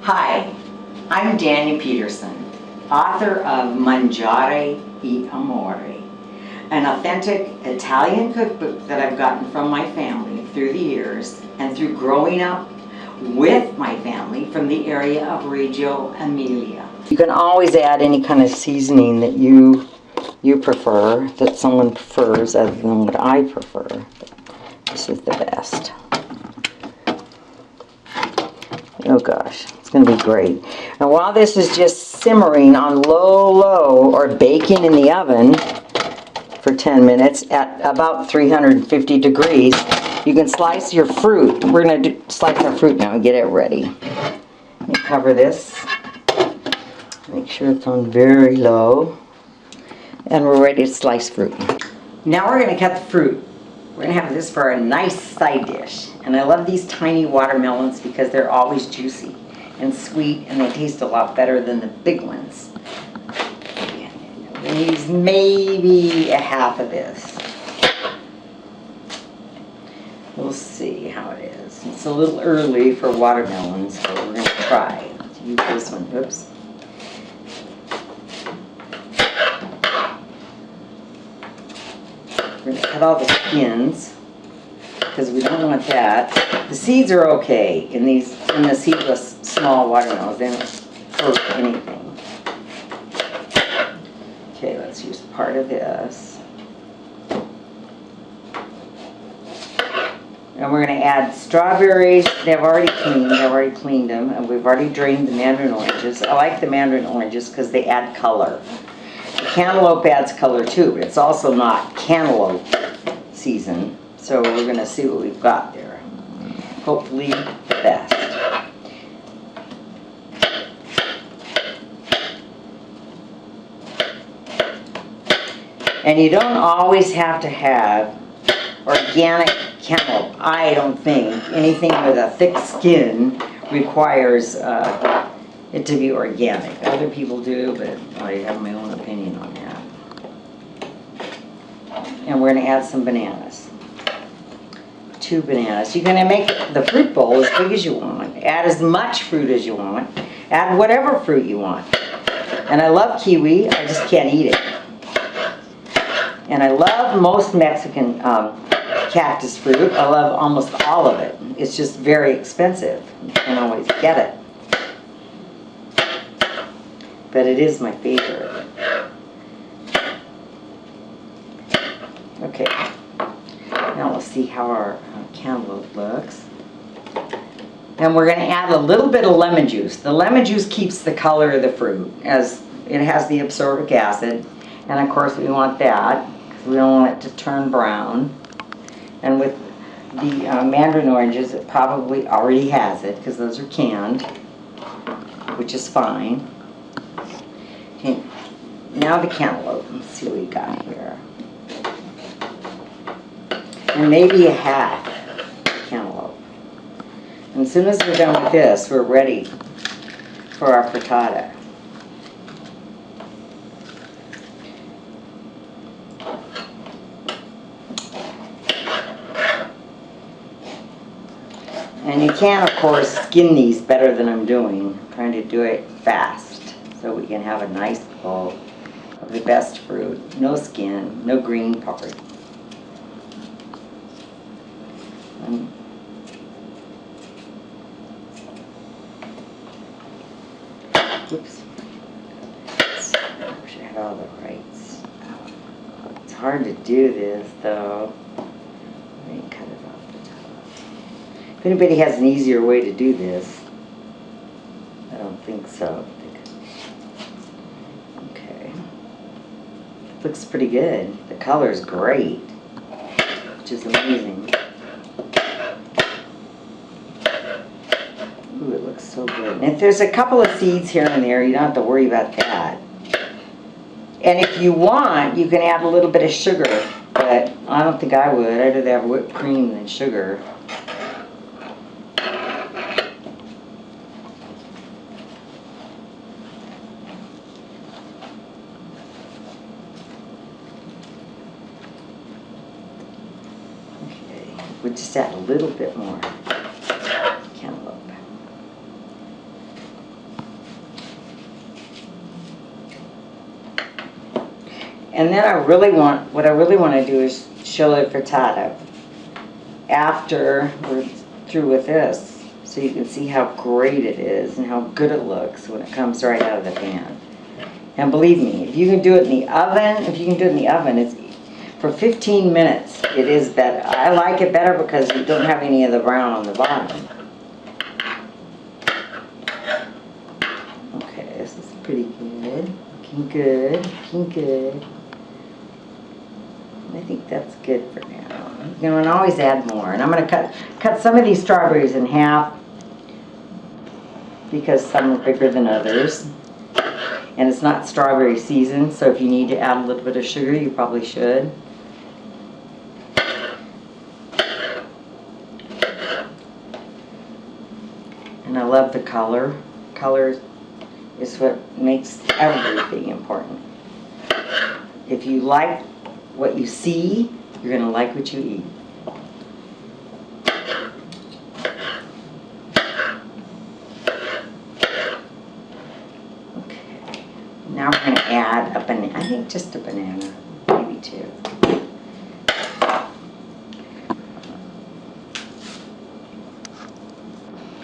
Hi, I'm Dania Pederson, author of Mangiare e Amore, an authentic Italian cookbook that I've gotten from my family through the years and through growing up with my family from the area of Reggio Emilia. You can always add any kind of seasoning that you prefer, that someone prefers other than what I prefer. This is the best. Oh gosh, it's going to be great. Now while this is just simmering on low or baking in the oven for 10 minutes at about 350 degrees, you can slice your fruit. We're going to slice our fruit now and get it ready. Let me cover this. Make sure it's on very low. And we're ready to slice fruit. Now we're going to cut the fruit. We're going to have this for a nice side dish. And I love these tiny watermelons because they're always juicy and sweet, and they taste a lot better than the big ones. We're going to use maybe a half of this. We'll see how it is. It's a little early for watermelons, but we're going to try to use this one. Oops. We're going to cut all the skins because we don't want that. The seeds are okay in the seedless small watermelons. They don't hurt anything. Okay, let's use part of this. And we're going to add strawberries. They've already cleaned. I've already cleaned them, and we've already drained the mandarin oranges. I like the mandarin oranges because they add color. The cantaloupe adds color too, but it's also not cantaloupe season. So we're going to see what we've got there. Hopefully the best. And you don't always have to have organic cantaloupe. I don't think anything with a thick skin requires it to be organic. Other people do, but I have my own opinion on that. And we're going to add some bananas. 2 bananas. You're going to make the fruit bowl as big as you want. Add as much fruit as you want. Add whatever fruit you want. And I love kiwi. I just can't eat it. And I love most Mexican cactus fruit. I love almost all of it. It's just very expensive. You can't always get it. But it is my favorite. Okay. Now let's see how our cantaloupe looks. And we're going to add a little bit of lemon juice. The lemon juice keeps the color of the fruit, as it has the absorbic acid. And of course we want that, because we don't want it to turn brown. And with the mandarin oranges, it probably already has it, because those are canned, which is fine. Okay, now the cantaloupe. Let's see what we got here. And maybe a half cantaloupe. And as soon as we're done with this, we're ready for our frittata. And you can, of course, skin these better than I'm doing. I'm trying to do it fast so we can have a nice bowl of the best fruit. No skin, no green part. Oops. I wish I had all the rights. It's hard to do this, though. Let me cut it off the top. If anybody has an easier way to do this, I don't think so. Okay. Looks pretty good. The color's great, which is amazing. Ooh, it looks so good. And if there's a couple of seeds here and there, you don't have to worry about that. And if you want, you can add a little bit of sugar, but I don't think I would. I'd rather have whipped cream than sugar. Okay, we'll just add a little bit more cantaloupe. And then what I really want to do is show the frittata after we're through with this, so you can see how great it is and how good it looks when it comes right out of the pan. And believe me, if you can do it in the oven, it's for 15 minutes. It is better. I like it better because you don't have any of the brown on the bottom. Okay, this is pretty good. Looking good. Looking good. I think that's good for now. You can always add more. And I'm going to cut some of these strawberries in half because some are bigger than others. And it's not strawberry season, so if you need to add a little bit of sugar, you probably should. And I love the color. Color is what makes everything important. If you like what you see, you're going to like what you eat. Okay, now we're going to add a banana. I think just a banana, maybe two.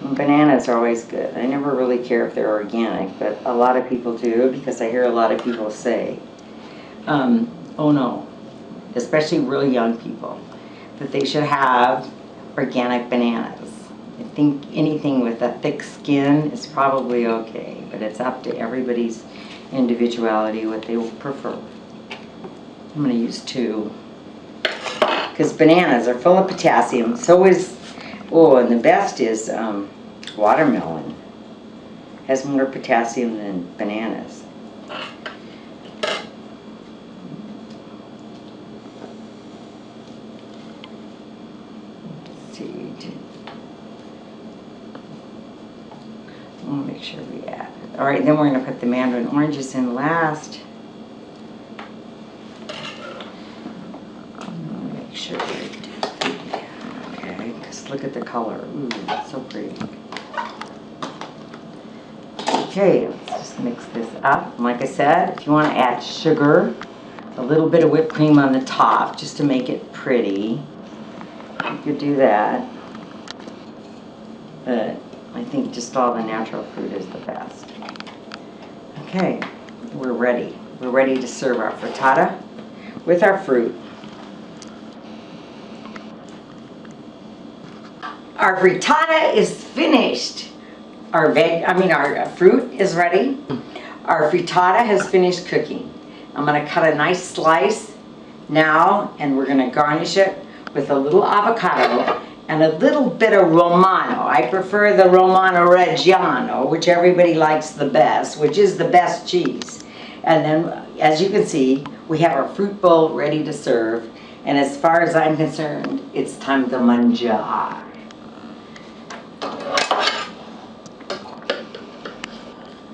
And bananas are always good. I never really care if they're organic, but a lot of people do because I hear a lot of people say, oh no, especially really young people, that they should have organic bananas. I think anything with a thick skin is probably okay, but it's up to everybody's individuality what they will prefer. I'm going to use two because bananas are full of potassium. So is, oh, and the best is watermelon. Has more potassium than bananas. We'll make sure we add it. All right, then we're going to put the mandarin oranges in last. Make sure we do. Okay, because look at the color. Ooh, it's so pretty. Okay, let's just mix this up. Like I said, if you want to add sugar, a little bit of whipped cream on the top just to make it pretty, you could do that. But I think just all the natural fruit is the best. Okay, we're ready. We're ready to serve our frittata with our fruit. Our frittata is finished. Our fruit is ready. Our frittata has finished cooking. I'm going to cut a nice slice now, and we're going to garnish it with a little avocado and a little bit of Romano. I prefer the Romano Reggiano, which everybody likes the best, which is the best cheese. And then, as you can see, we have our fruit bowl ready to serve. And as far as I'm concerned, it's time to mangiare.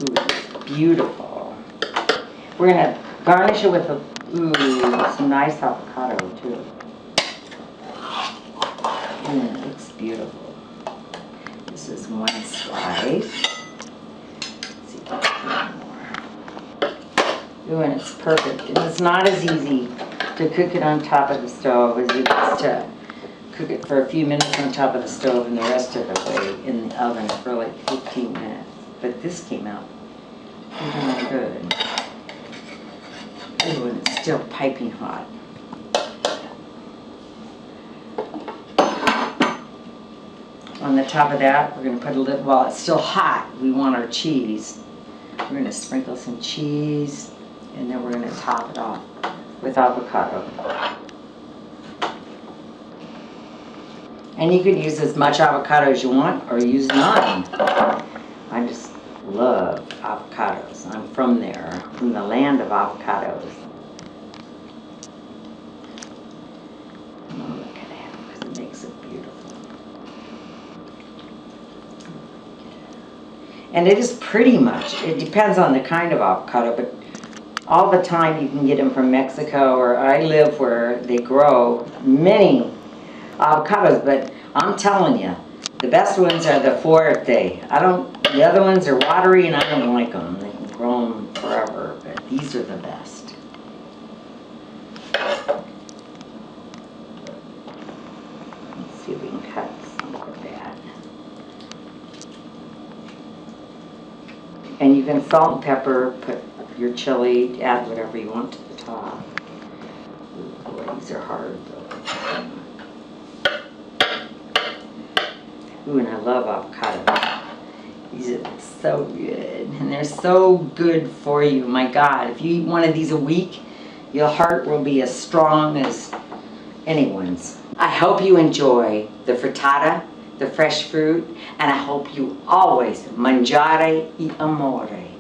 Ooh, it's beautiful. We're going to garnish it with some nice avocado, too. And it looks beautiful. This is one slice. Let's see if I can get more. Ooh, and it's perfect. And it's not as easy to cook it on top of the stove as it is to cook it for a few minutes on top of the stove and the rest of the way in the oven for like 15 minutes. But this came out pretty good. Ooh, and it's still piping hot. On the top of that, we're going to put a little, while it's still hot, we want our cheese. We're going to sprinkle some cheese, and then we're going to top it off with avocado. And you can use as much avocado as you want, or use none. I just love avocados. I'm from there, from the land of avocados. Oh, look at it, because it makes it beautiful. And it is pretty much, it depends on the kind of avocado, but all the time you can get them from Mexico, or I live where they grow many avocados, but I'm telling you, the best ones are the Fuerte. The other ones are watery and I don't like them. They can grow them forever, but these are the best. And you can salt and pepper, put your chili, add whatever you want to the top. Ooh, boy, these are hard though. Ooh, and I love avocado. These are so good, and they're so good for you. My God, if you eat one of these a week, your heart will be as strong as anyone's. I hope you enjoy the frittata, the fresh fruit, and I hope you always mangiare e amore.